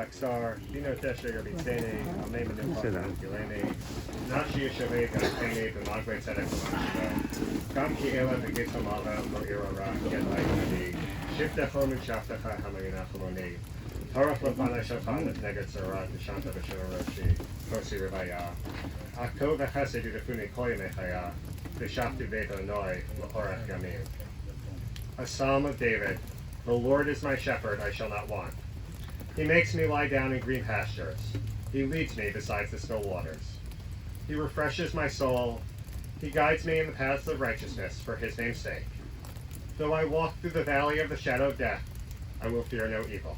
Lexar, Dino Tesher, Bitsene, Alme Manupon, Elayne, Nashi Shaved, Gampane, the Magway Tzedek, Gamki Ela, the Gitamala, Moira Rak, Yet Shiftachom and Shaftacha, Hamayinachomoni, Torah Lapana Shafan, Negat Sarat, the Shanta Bashiraroshi, Kosi Rivaya, Akko Vachase, the Funi Koyamechaya, the Shafti Veda Noi, Laporach Gamim. A Psalm of David. The Lord is my shepherd, I shall not want. He makes me lie down in green pastures. He leads me beside the still waters. He refreshes my soul. He guides me in the paths of righteousness for his name's sake. Though I walk through the valley of the shadow of death, I will fear no evil.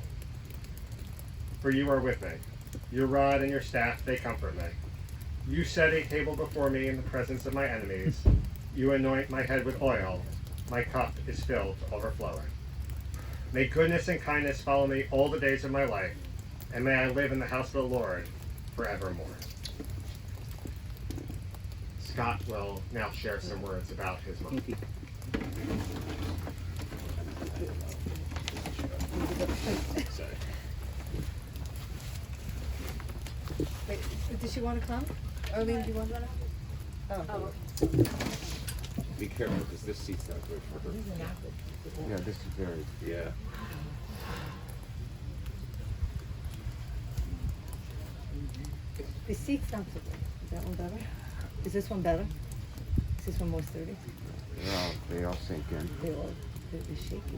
For you are with me. Your rod and your staff, they comfort me. You set a table before me in the presence of my enemies. You anoint my head with oil. My cup is filled to overflowing. May goodness and kindness follow me all the days of my life, and may I live in the house of the Lord forevermore. Scott will now share some words about his mom. Wait, does she want to come? Elayne, do you want to? Oh. Be careful because this seat's not good for her. Yeah, this is very. Yeah. The seat's not so good. Is that one better? Is this one better? Is this one more sturdy? They all sink in. They're shaky.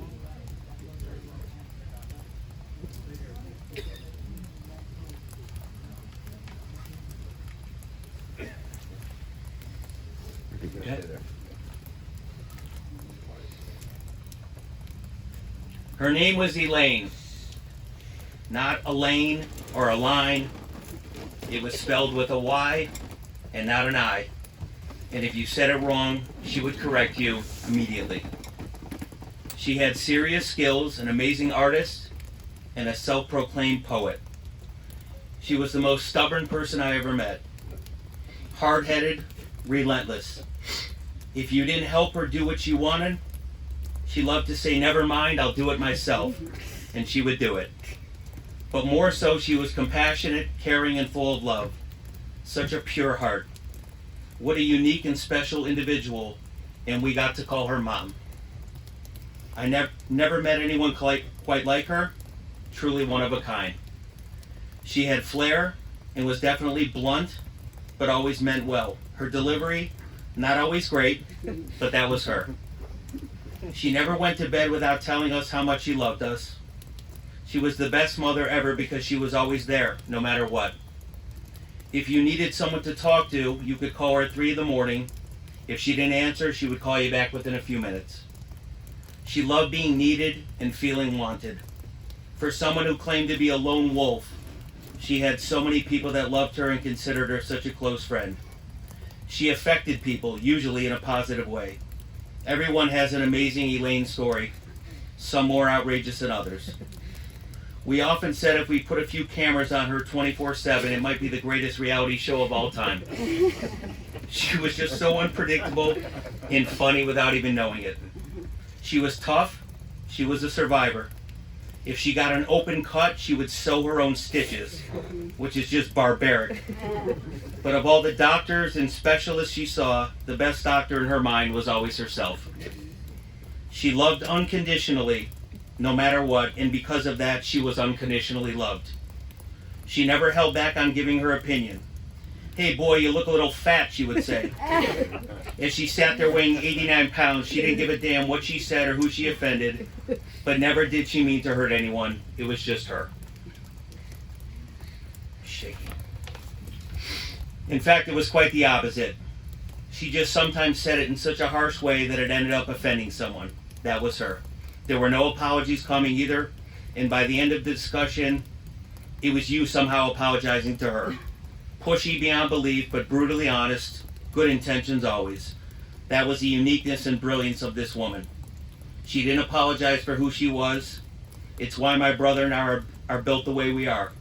Her name was Elayne, not Elayne or Elayne. It was spelled with a Y and not an I. And if you said it wrong, she would correct you immediately. She had serious skills, an amazing artist, and a self-proclaimed poet. She was the most stubborn person I ever met. Hard-headed, relentless. If you didn't help her do what she wanted, she loved to say, never mind, I'll do it myself. And she would do it. But more so, she was compassionate, caring, and full of love. Such a pure heart. What a unique and special individual, and we got to call her Mom. I never met anyone quite like her. Truly one of a kind. She had flair and was definitely blunt, but always meant well. Her delivery, not always great, but that was her. She never went to bed without telling us how much she loved us. She was the best mother ever because she was always there, no matter what. If you needed someone to talk to, you could call her at 3 in the morning. If she didn't answer, she would call you back within a few minutes. She loved being needed and feeling wanted. For someone who claimed to be a lone wolf, she had so many people that loved her and considered her such a close friend. She affected people, usually in a positive way. Everyone has an amazing Elayne story, some more outrageous than others. We often said if we put a few cameras on her 24/7, it might be the greatest reality show of all time. She was just so unpredictable and funny without even knowing it. She was tough. She was a survivor. If she got an open cut, she would sew her own stitches, which is just barbaric. But of all the doctors and specialists she saw, the best doctor in her mind was always herself. She loved unconditionally, no matter what, and because of that, she was unconditionally loved. She never held back on giving her opinion. Hey boy, you look a little fat, she would say. As she sat there weighing 89 pounds, she didn't give a damn what she said or who she offended, but never did she mean to hurt anyone. It was just her. Shaking. In fact, it was quite the opposite. She just sometimes said it in such a harsh way that it ended up offending someone. That was her. There were no apologies coming either, and by the end of the discussion, it was you somehow apologizing to her. Pushy beyond belief, but brutally honest, good intentions always. That was the uniqueness and brilliance of this woman. She didn't apologize for who she was. It's why my brother and I are built the way we are.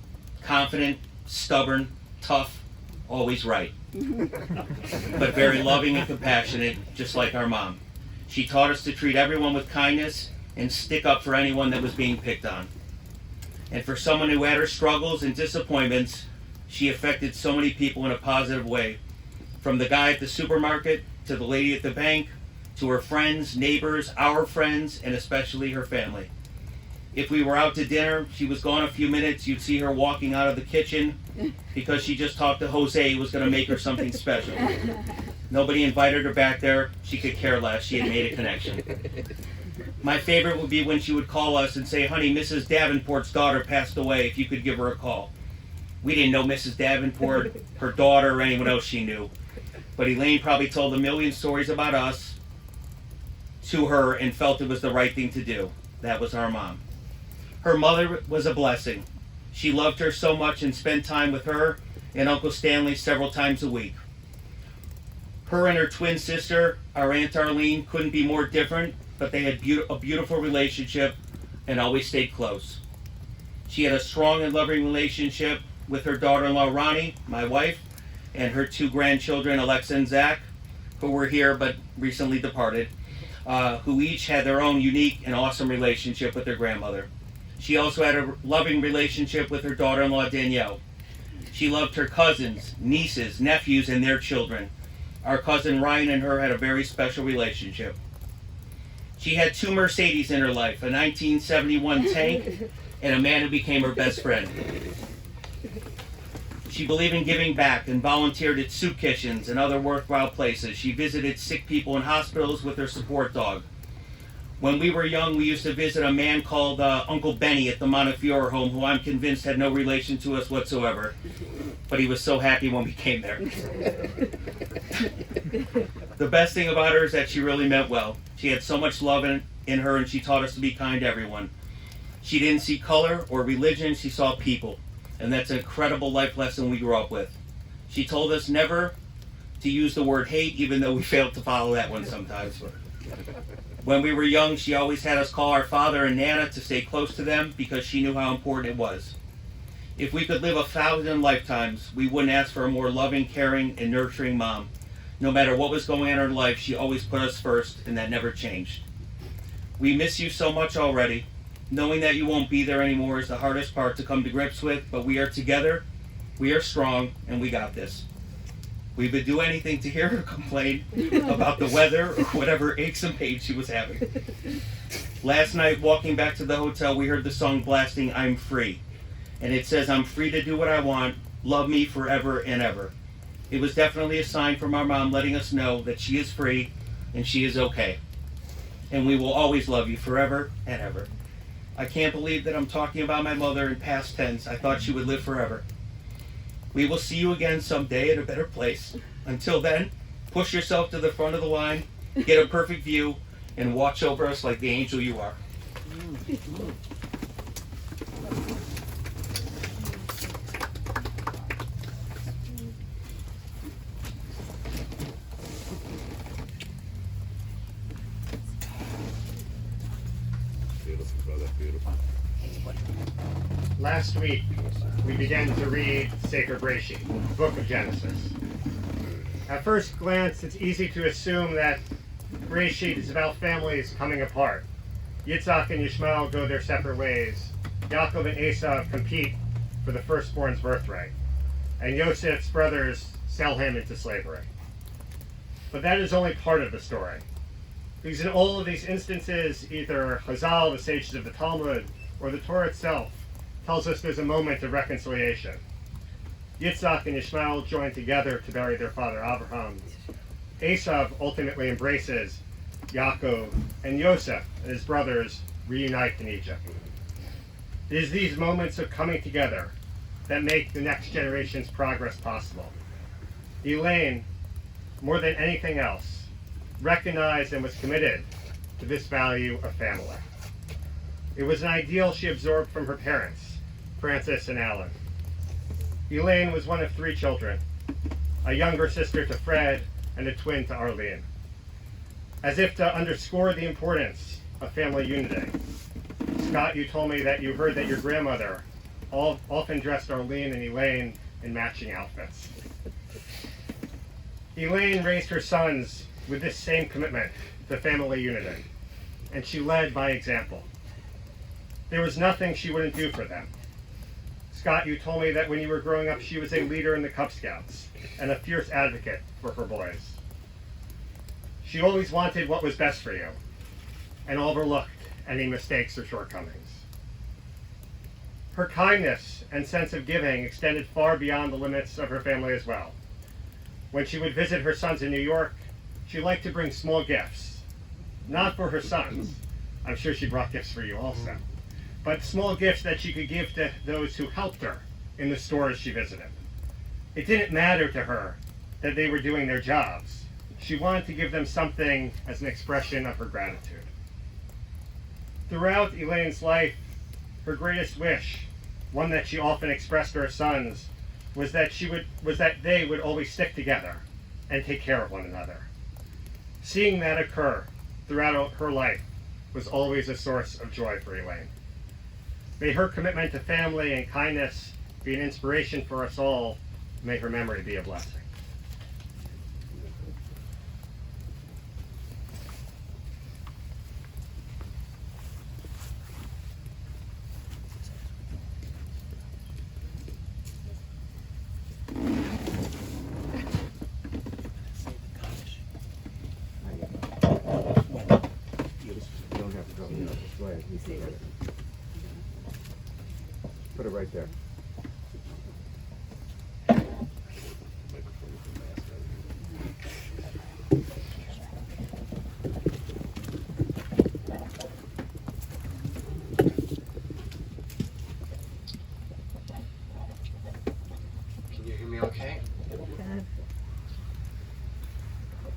Confident, stubborn, tough, always right. But very loving and compassionate, just like our mom. She taught us to treat everyone with kindness and stick up for anyone that was being picked on. And for someone who had her struggles and disappointments, she affected so many people in a positive way. From the guy at the supermarket, to the lady at the bank, to her friends, neighbors, our friends, and especially her family. If we were out to dinner, she was gone a few minutes, you'd see her walking out of the kitchen because she just talked to Jose who was going to make her something special. Nobody invited her back there. She could care less. She had made a connection. My favorite would be when she would call us and say, honey, Mrs. Davenport's daughter passed away, if you could give her a call. We didn't know Mrs. Davenport, her daughter, or anyone else she knew. But Elayne probably told a million stories about us to her and felt it was the right thing to do. That was our mom. Her mother was a blessing. She loved her so much and spent time with her and Uncle Stanley several times a week. Her and her twin sister, our Aunt Arlene, couldn't be more different, but they had a beautiful relationship and always stayed close. She had a strong and loving relationship with her daughter-in-law Ronnie, my wife, and her two grandchildren, Alexa and Zach, who were here but recently departed, who each had their own unique and awesome relationship with their grandmother. She also had a loving relationship with her daughter-in-law Danielle. She loved her cousins, nieces, nephews, and their children. Our cousin Ryan and her had a very special relationship. She had two Mercedes in her life, a 1971 tank and a man who became her best friend. She believed in giving back and volunteered at soup kitchens and other worthwhile places. She visited sick people in hospitals with her support dog. When we were young, we used to visit a man called Uncle Benny at the Montefiore home, who I'm convinced had no relation to us whatsoever. But he was so happy when we came there. The best thing about her is that she really meant well. She had so much love in her, and she taught us to be kind to everyone. She didn't see color or religion, she saw people. And that's an incredible life lesson we grew up with. She told us never to use the word hate, even though we failed to follow that one sometimes. When we were young, she always had us call our father and Nana to stay close to them because she knew how important it was. If we could live 1,000 lifetimes, we wouldn't ask for a more loving, caring, and nurturing mom. No matter what was going on in her life, she always put us first, and that never changed. We miss you so much already. Knowing that you won't be there anymore is the hardest part to come to grips with, but we are together, we are strong, and we got this. We would do anything to hear her complain about the weather or whatever aches and pains she was having. Last night, walking back to the hotel, we heard the song blasting, I'm Free. And it says, I'm free to do what I want, love me forever and ever. It was definitely a sign from our mom letting us know that she is free and she is okay. And we will always love you forever and ever. I can't believe that I'm talking about my mother in past tense. I thought she would live forever. We will see you again someday at a better place. Until then, push yourself to the front of the line, get a perfect view, and watch over us like the angel you are. Beautiful, brother, beautiful. Last week, we began to read Sacred Bereshit, the book of Genesis. At first glance, it's easy to assume that Bereshit is about families coming apart. Yitzhak and Yishmael go their separate ways. Yaakov and Esau compete for the firstborn's birthright. And Yosef's brothers sell him into slavery. But that is only part of the story. Because in all of these instances, either Chazal, the sages of the Talmud, or the Torah itself tells us there's a moment of reconciliation. Yitzhak and Yishmael join together to bury their father Abraham. Esau ultimately embraces Yaakov, and Yosef and his brothers reunite in Egypt. It is these moments of coming together that make the next generation's progress possible. Elayne, more than anything else, recognized and was committed to this value of family. It was an ideal she absorbed from her parents, Francis and Alan. Elayne was one of 3 children, a younger sister to Fred and a twin to Arlene. As if to underscore the importance of family unity, Scott, you told me that you heard that your grandmother often dressed Arlene and Elayne in matching outfits. Elayne raised her sons with this same commitment to family unity, and she led by example. There was nothing she wouldn't do for them. Scott, you told me that when you were growing up, she was a leader in the Cub Scouts and a fierce advocate for her boys. She always wanted what was best for you and overlooked any mistakes or shortcomings. Her kindness and sense of giving extended far beyond the limits of her family as well. When she would visit her sons in New York, she liked to bring small gifts, not for her sons. I'm sure she brought gifts for you also, but small gifts that she could give to those who helped her in the stores she visited. It didn't matter to her that they were doing their jobs. She wanted to give them something as an expression of her gratitude. Throughout Elayne's life, her greatest wish, one that she often expressed to her sons, was that they would always stick together and take care of one another. Seeing that occur throughout her life was always a source of joy for Elayne. May her commitment to family and kindness be an inspiration for us all. May her memory be a blessing. You don't have to go, this way. Put it right there. Can you hear me okay?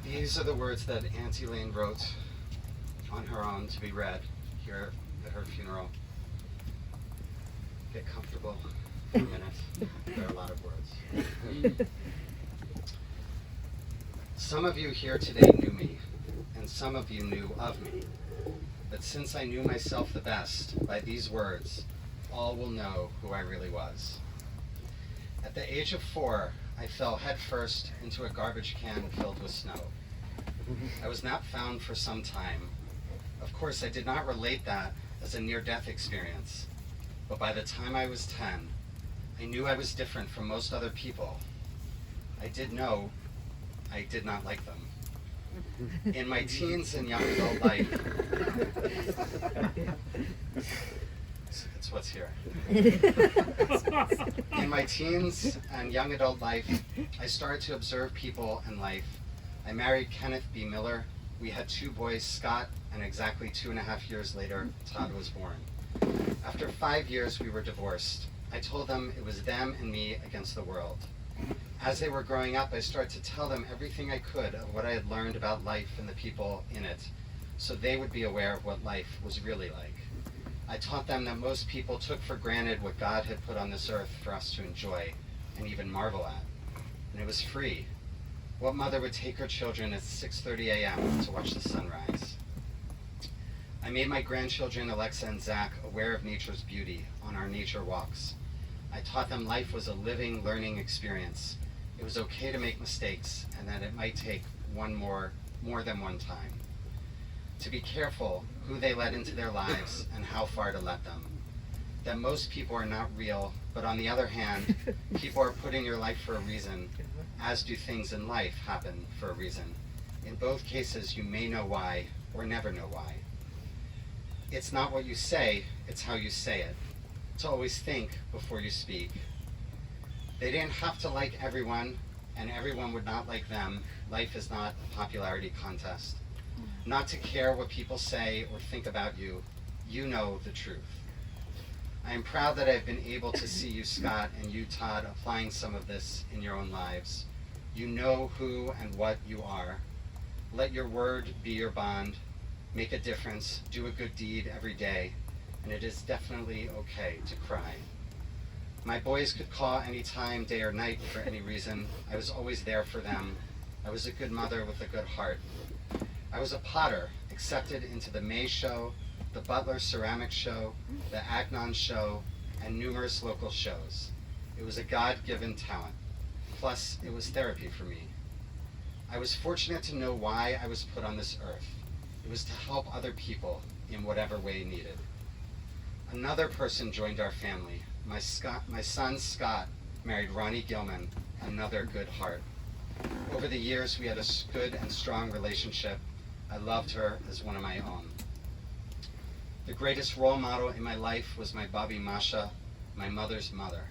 These are the words that Aunt Elayne wrote on her own to be read here at her funeral. Get comfortable for a minute. There are a lot of words. Some of you here today knew me, and some of you knew of me. But since I knew myself the best, by these words, all will know who I really was. At the age of 4, I fell headfirst into a garbage can filled with snow. I was not found for some time. Of course, I did not relate that as a near-death experience, but by the time I was 10, I knew I was different from most other people. I did know I did not like them. In my teens and young adult life, it's what's here. In my teens and young adult life, I started to observe people and life. I married Kenneth B. Miller. We had 2 boys, Scott, and exactly 2.5 years later, Todd was born. After 5 years, we were divorced. I told them it was them and me against the world. As they were growing up, I started to tell them everything I could of what I had learned about life and the people in it, so they would be aware of what life was really like. I taught them that most people took for granted what God had put on this earth for us to enjoy and even marvel at. And it was free. What mother would take her children at 6:30 a.m. to watch the sunrise? I made my grandchildren, Alexa and Zach, aware of nature's beauty on our nature walks. I taught them life was a living, learning experience. It was okay to make mistakes and that it might take more than one time. To be careful who they let into their lives and how far to let them. That most people are not real, but on the other hand, people are put in your life for a reason, as do things in life happen for a reason. In both cases, you may know why or never know why. It's not what you say, it's how you say it. To always think before you speak. They didn't have to like everyone, and everyone would not like them. Life is not a popularity contest. Not to care what people say or think about you. You know the truth. I am proud that I've been able to see you, Scott, and you, Todd, applying some of this in your own lives. You know who and what you are. Let your word be your bond. Make a difference. Do a good deed every day. And it is definitely okay to cry. My boys could call anytime, day or night, for any reason. I was always there for them. I was a good mother with a good heart. I was a potter, accepted into the May Show, the Butler Ceramic Show, the Agnon Show, and numerous local shows. It was a God-given talent. Plus, it was therapy for me. I was fortunate to know why I was put on this earth. It was to help other people in whatever way needed. Another person joined our family, my son Scott married Ronnie Gilman, another good heart. Over the years, we had a good and strong relationship. I loved her as one of my own. The greatest role model in my life was my Babi Masha, my mother's mother.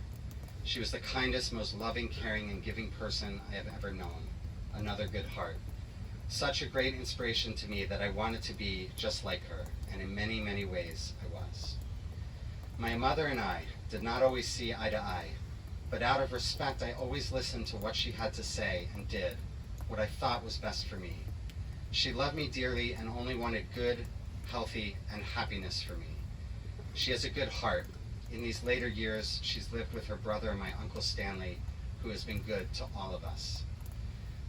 She was the kindest, most loving, caring, and giving person I have ever known. Another good heart. Such a great inspiration to me that I wanted to be just like her, and in many, many ways I was. My mother and I did not always see eye to eye, but out of respect I always listened to what she had to say and did what I thought was best for me. She loved me dearly and only wanted good, healthy, and happiness for me. She has a good heart. In these later years, she's lived with her brother and my Uncle Stanley, who has been good to all of us.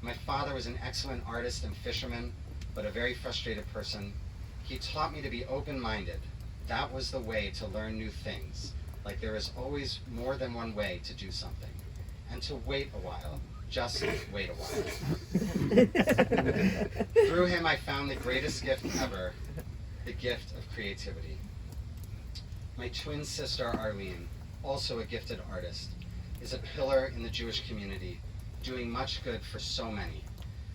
My father was an excellent artist and fisherman, but a very frustrated person. He taught me to be open-minded. That was the way to learn new things, like there is always more than one way to do something, and to wait a while, just wait a while. Through him, I found the greatest gift ever, the gift of creativity. My twin sister, Arlene, also a gifted artist, is a pillar in the Jewish community, doing much good for so many.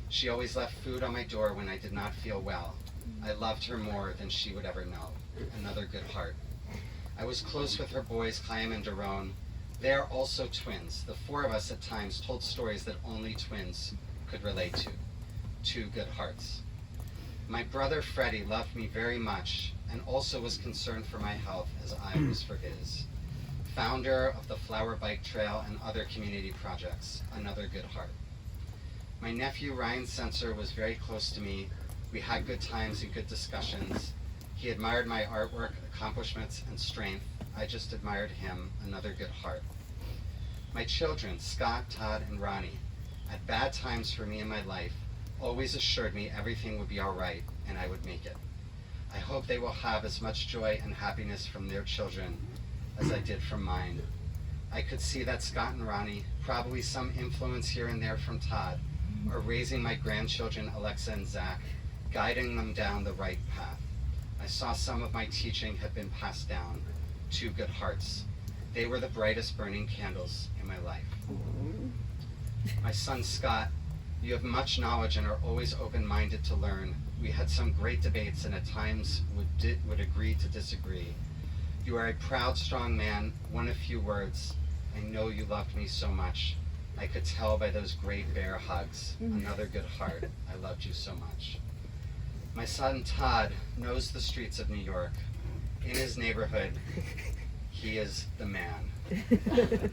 She always left food on my door when I did not feel well. I loved her more than she would ever know. Another good heart. I was close with her boys, Chaim and Daron. They are also twins. The four of us at times told stories that only twins could relate to. Two good hearts. My brother Freddie loved me very much and also was concerned for my health as I was for his. Founder of the Flower Bike Trail and other community projects, another good heart. My nephew Ryan Sensor was very close to me. We had good times and good discussions. He admired my artwork, accomplishments, and strength. I just admired him, another good heart. My children, Scott, Todd, and Ronnie, at bad times for me in my life, always assured me everything would be all right and I would make it. I hope they will have as much joy and happiness from their children as I did from mine. I could see that Scott and Ronnie, probably some influence here and there from Todd, are raising my grandchildren Alexa and Zach, guiding them down the right path. I saw some of my teaching had been passed down. Two good hearts. They were the brightest burning candles in my life. My son Scott, you have much knowledge and are always open-minded to learn. We had some great debates and at times would agree to disagree. You are a proud, strong man, one of few words. I know you loved me so much. I could tell by those great bear hugs. Another good heart. I loved you so much. My son Todd knows the streets of New York. In his neighborhood, he is the man.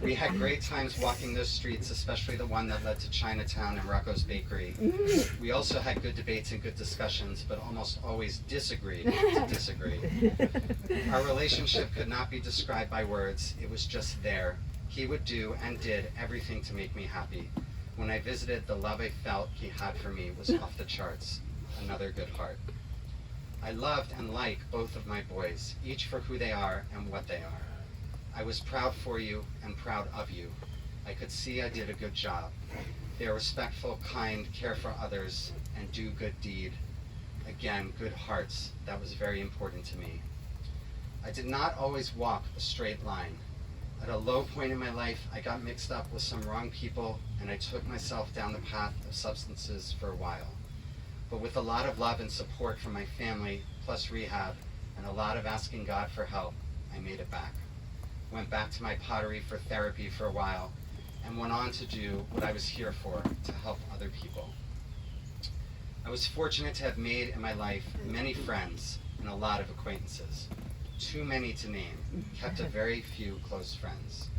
We had great times walking those streets, especially the one that led to Chinatown and Rocco's Bakery. We also had good debates and good discussions, but almost always disagreed to disagree. Our relationship could not be described by words. It was just there. He would do and did everything to make me happy. When I visited, the love I felt he had for me was off the charts. Another good heart. I loved and like both of my boys, each for who they are and what they are. I was proud for you and proud of you. I could see I did a good job. They are respectful, kind, care for others, and do good deed. Again, good hearts. That was very important to me. I did not always walk a straight line. At a low point in my life, I got mixed up with some wrong people, and I took myself down the path of substances for a while. But with a lot of love and support from my family, plus rehab, and a lot of asking God for help, I made it back. Went back to my pottery for therapy for a while, and went on to do what I was here for, to help other people. I was fortunate to have made in my life many friends and a lot of acquaintances. Too many to name, kept a very few close friends.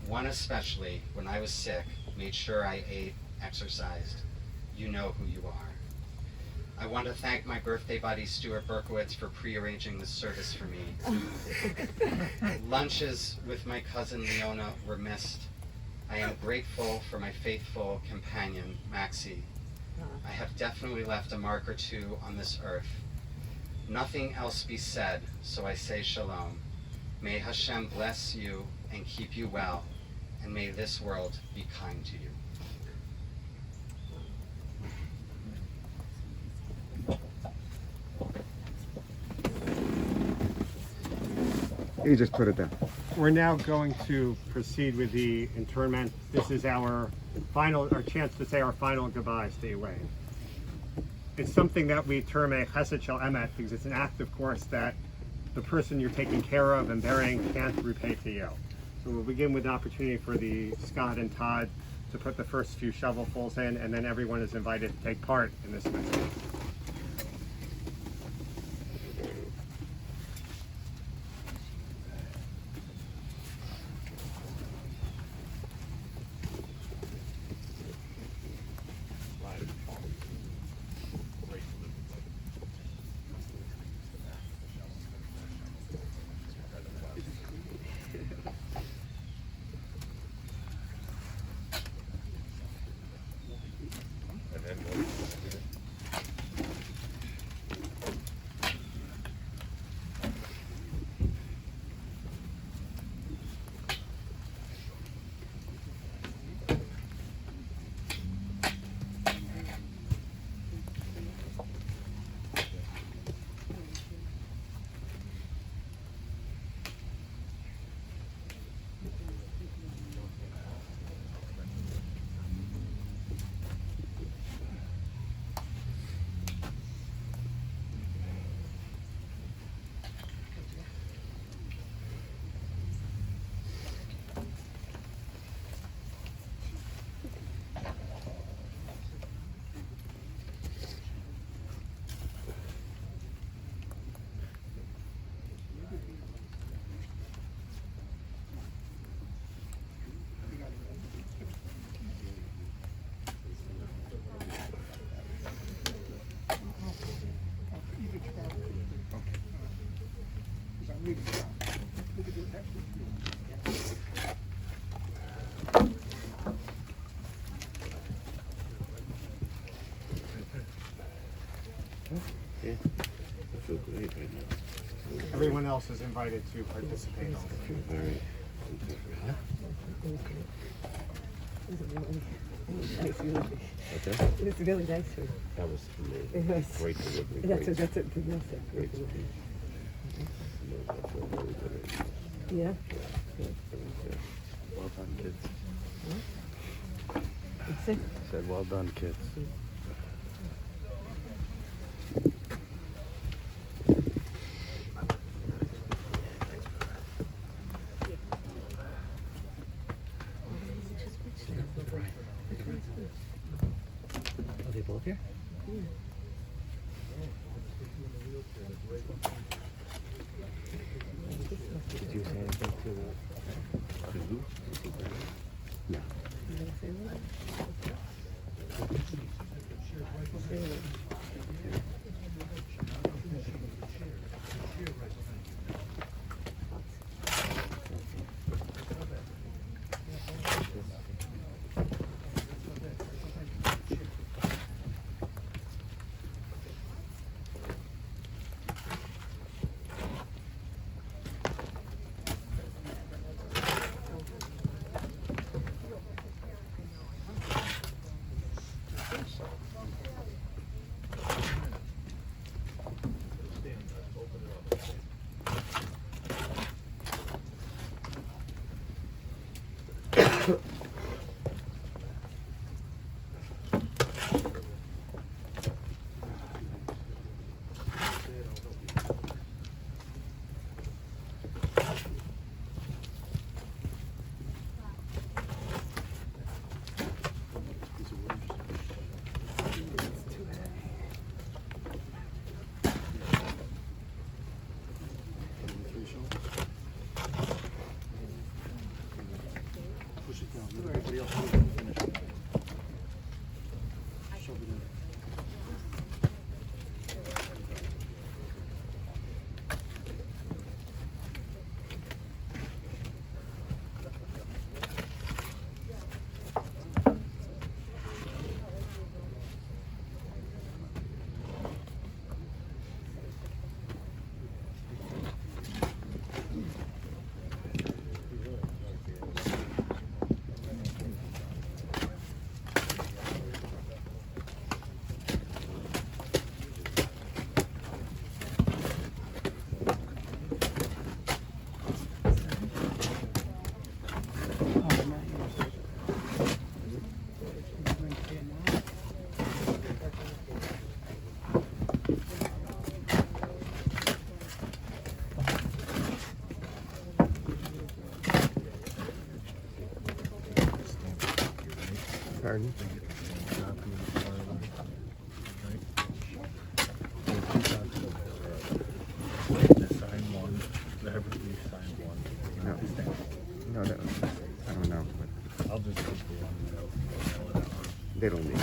One especially, when I was sick, made sure I ate, exercised. You know who you are. I want to thank my birthday buddy Stuart Berkowitz for pre-arranging this service for me. Lunches with my cousin Leona were missed. I am grateful for my faithful companion, Maxie. I have definitely left a mark or two on this earth. Nothing else be said, so I say shalom. May Hashem bless you and keep you well, and may this world be kind to you. You just put it down. We're now going to proceed with the internment. This is our chance to say our final goodbyes to Elayne. It's something that we term a chesed shel emet because it's an act, of course, that the person you're taking care of and burying can't repay to you. So we'll begin with an opportunity for the Scott and Todd to put the first few shovelfuls in, and then everyone is invited to take part in this message. Yeah, I feel great right now. Everyone else is invited to participate also. I feel very. Huh? Okay. It's really nice. That was It amazing. was. Great delivery. That's Great. it. Great speech. I feel very good. Yeah. Well done, kids. It's it. Said well done, kids. Are they both here? Did you say anything to Lou? No. Pardon? No. No, that, I don't know, but I'll just put the one. they don't need it.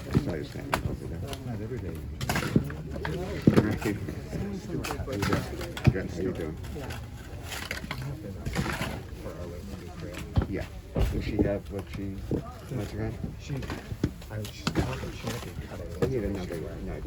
I saw you standing over there. Not every day. Good. How you doing? Yeah. Does she have what she wants around? She's talking, she had to cut it. I need another knife.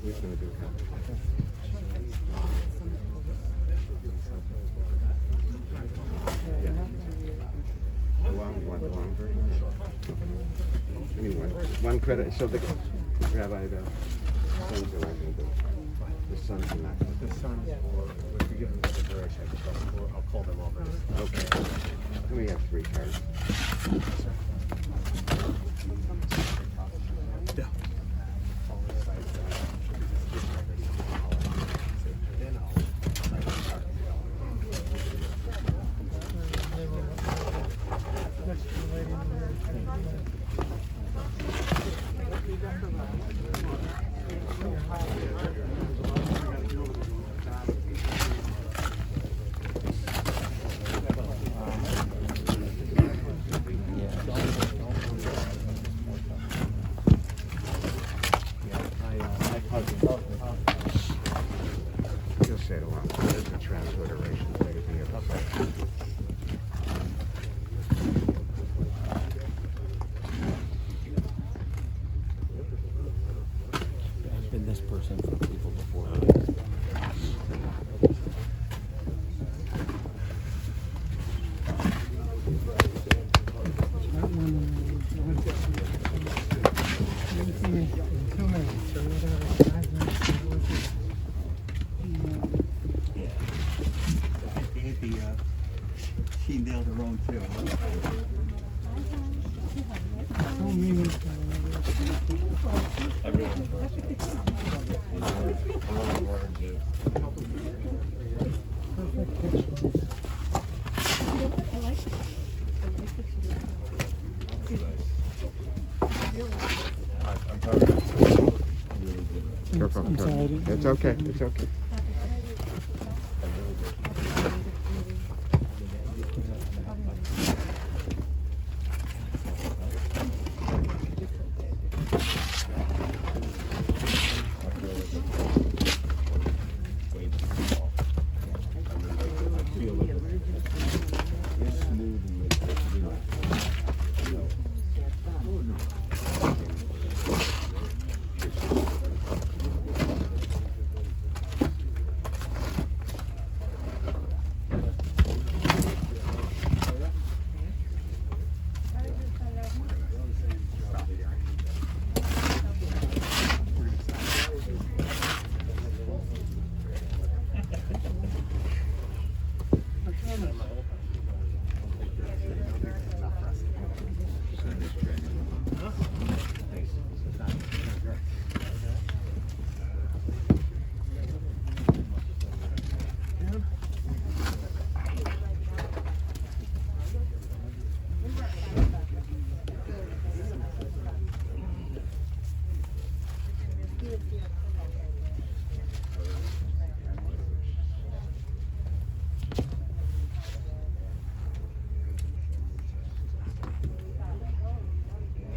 Who's gonna do one version? I mean, one credit. So the Rabbi, the sons are not gonna do. The sons are not gonna do. The sons, or if we give them the duration, I'll call them over. Okay. We have 3 cards. Yeah. You'll say it a lot. There's a transliteration of everything else. I've been this person for people before. She nailed her own too. Careful. It's okay. It's okay.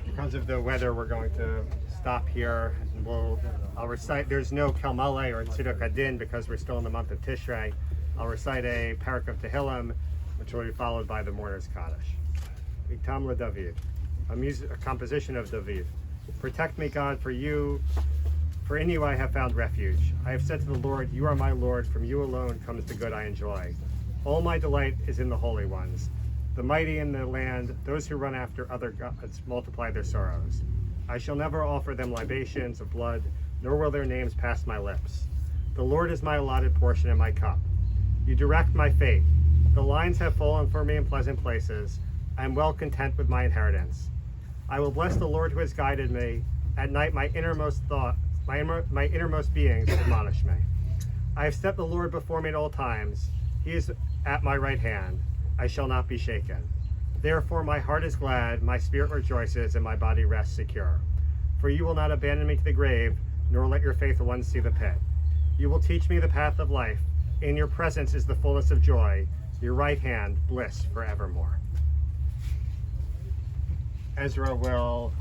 Because of the weather, we're going to stop here. And I'll recite, there's no Kelmale or Tziduk Adin because we're still in the month of Tishrei. I'll recite a parak of Tehillim, which will be followed by the Mourner's Kaddish. Iktam LaDavid, a composition of David. Protect me, God, for in you I have found refuge. I have said to the Lord, you are my Lord, from you alone comes the good I enjoy. All my delight is in the holy ones. The mighty in the land, those who run after other gods, multiply their sorrows. I shall never offer them libations of blood, nor will their names pass my lips. The Lord is my allotted portion and my cup. You direct my fate. The lines have fallen for me in pleasant places. I am well content with my inheritance. I will bless the Lord who has guided me. At night my innermost beings admonish me. I have set the Lord before me at all times. He is at my right hand. I shall not be shaken. Therefore my heart is glad, my spirit rejoices, and my body rests secure. For you will not abandon me to the grave, nor let your faithful ones see the pit. You will teach me the path of life. In your presence is the fullness of joy. Your right hand, bliss forevermore. Ezra will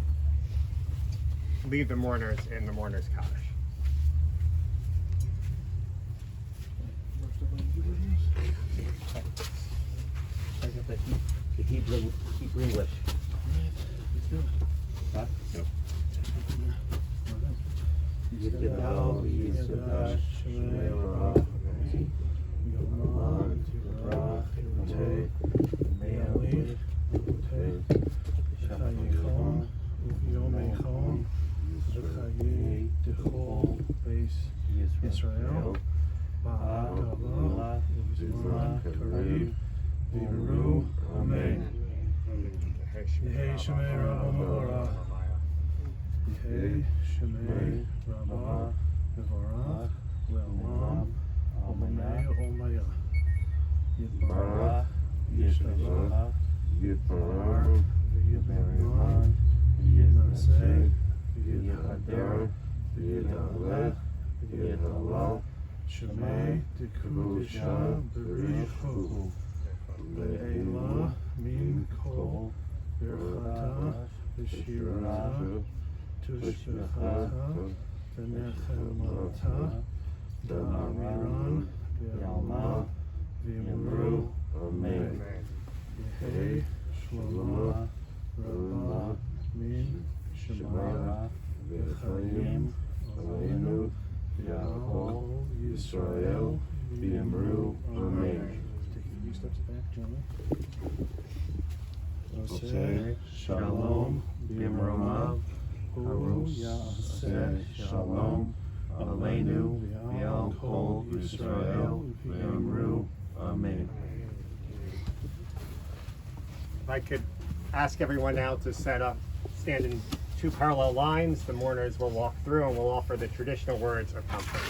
lead the mourners in the Mourner's Kaddish. The Hebrew English. Huh? No. Israel, Amen. Yehei Shemei Rabba Mevorach. Yehei Shemei Rabba Mevorach. Le'olam Omanei Omaya. Yitbarach Yishavach Yitbarach V'yitbarach Yitnaseh V'yithader V'yithalech V'yithalal Shemei Dekudisha B'richuhu Le'ela min kol birchata v'shirata tushbechata v'nechemata da'amiran v'alma v'imru Amen. Yehei Shlomo Rabba min Shemaya v'chayim Aleinu v'yachol Yisrael v'imru Amen. Few steps back, gentlemen. Oseh Shalom B'Imromav Hu Yaseh Shalom Aleinu V'Al Kol Yisrael V'Imru Amen. If I could ask everyone now to stand in two parallel lines, the mourners will walk through and will offer the traditional words of comfort.